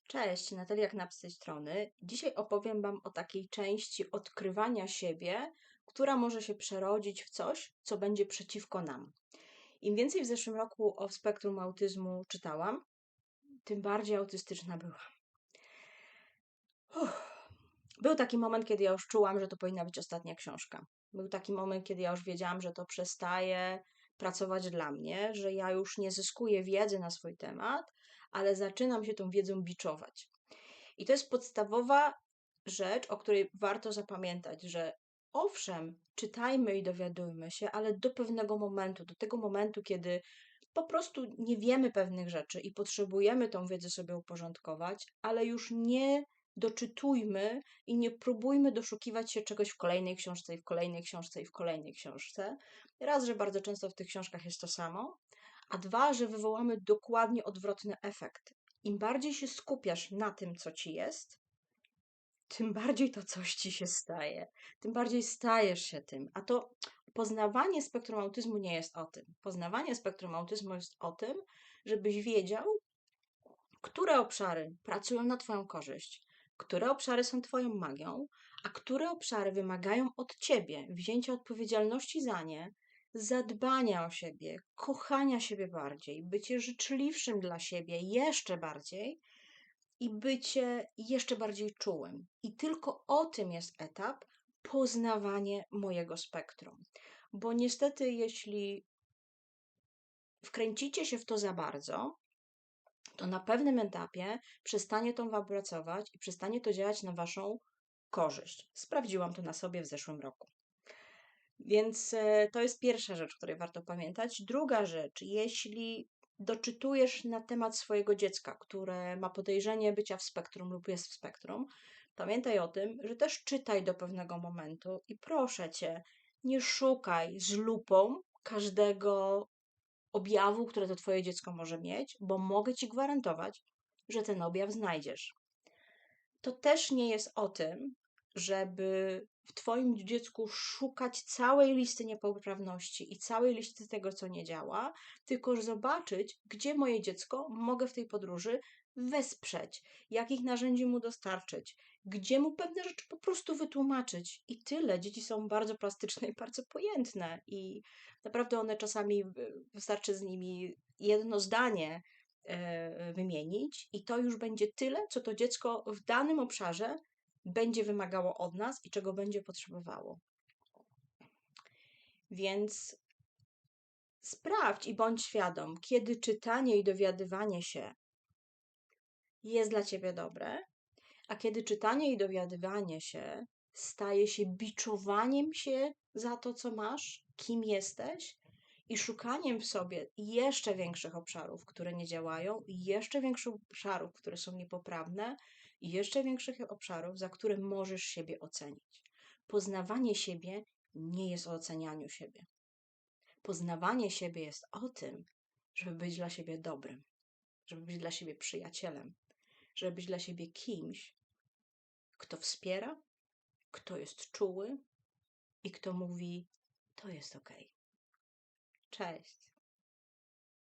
Cześć, Natalia Knap z tej strony. Dzisiaj opowiem Wam o takiej części odkrywania siebie, która może się przerodzić w coś, co będzie przeciwko nam. Im więcej w zeszłym roku o spektrum autyzmu czytałam, tym bardziej autystyczna byłam. Był taki moment, kiedy ja już czułam, że to powinna być ostatnia książka. Był taki moment, kiedy ja już wiedziałam, że to przestaje pracować dla mnie, że ja już nie zyskuję wiedzy na swój temat, ale zaczynam się tą wiedzą biczować. I to jest podstawowa rzecz, o której warto zapamiętać, że owszem, czytajmy i dowiadujmy się, ale do pewnego momentu, do tego momentu, kiedy po prostu nie wiemy pewnych rzeczy i potrzebujemy tą wiedzę sobie uporządkować, ale już nie doczytujmy i nie próbujmy doszukiwać się czegoś w kolejnej książce i w kolejnej książce i w kolejnej książce. Raz, że bardzo często w tych książkach jest to samo, a dwa, że wywołamy dokładnie odwrotny efekt. Im bardziej się skupiasz na tym, co ci jest, tym bardziej to coś ci się staje. Tym bardziej stajesz się tym. A to poznawanie spektrum autyzmu nie jest o tym. Poznawanie spektrum autyzmu jest o tym, żebyś wiedział, które obszary pracują na Twoją korzyść, które obszary są Twoją magią, a które obszary wymagają od Ciebie wzięcia odpowiedzialności za nie, zadbania o siebie, kochania siebie bardziej, bycie życzliwszym dla siebie jeszcze bardziej i bycie jeszcze bardziej czułym. I tylko o tym jest etap poznawanie mojego spektrum. Bo niestety, jeśli wkręcicie się w to za bardzo, to na pewnym etapie przestanie to Wam pracować i przestanie to działać na Waszą korzyść. Sprawdziłam to na sobie w zeszłym roku. Więc to jest pierwsza rzecz, o której warto pamiętać. Druga rzecz, jeśli doczytujesz na temat swojego dziecka, które ma podejrzenie bycia w spektrum lub jest w spektrum, pamiętaj o tym, że też czytaj do pewnego momentu i proszę cię, nie szukaj z lupą każdego objawu, które to twoje dziecko może mieć, bo mogę ci gwarantować, że ten objaw znajdziesz. To też nie jest o tym, żeby w Twoim dziecku szukać całej listy niepoprawności i całej listy tego, co nie działa, tylko zobaczyć, gdzie moje dziecko mogę w tej podróży wesprzeć, jakich narzędzi mu dostarczyć, gdzie mu pewne rzeczy po prostu wytłumaczyć. I tyle. Dzieci są bardzo plastyczne i bardzo pojętne, i naprawdę one czasami wystarczy z nimi jedno zdanie wymienić, i to już będzie tyle, co to dziecko w danym obszarze będzie wymagało od nas i czego będzie potrzebowało. Więc sprawdź i bądź świadom, kiedy czytanie i dowiadywanie się jest dla ciebie dobre, a kiedy czytanie i dowiadywanie się staje się biczowaniem się za to, co masz, kim jesteś, i szukaniem w sobie jeszcze większych obszarów, które nie działają, i jeszcze większych obszarów, które są niepoprawne, i jeszcze większych obszarów, za które możesz siebie ocenić. Poznawanie siebie nie jest o ocenianiu siebie. Poznawanie siebie jest o tym, żeby być dla siebie dobrym, żeby być dla siebie przyjacielem, żeby być dla siebie kimś, kto wspiera, kto jest czuły i kto mówi: to jest okej. Cześć.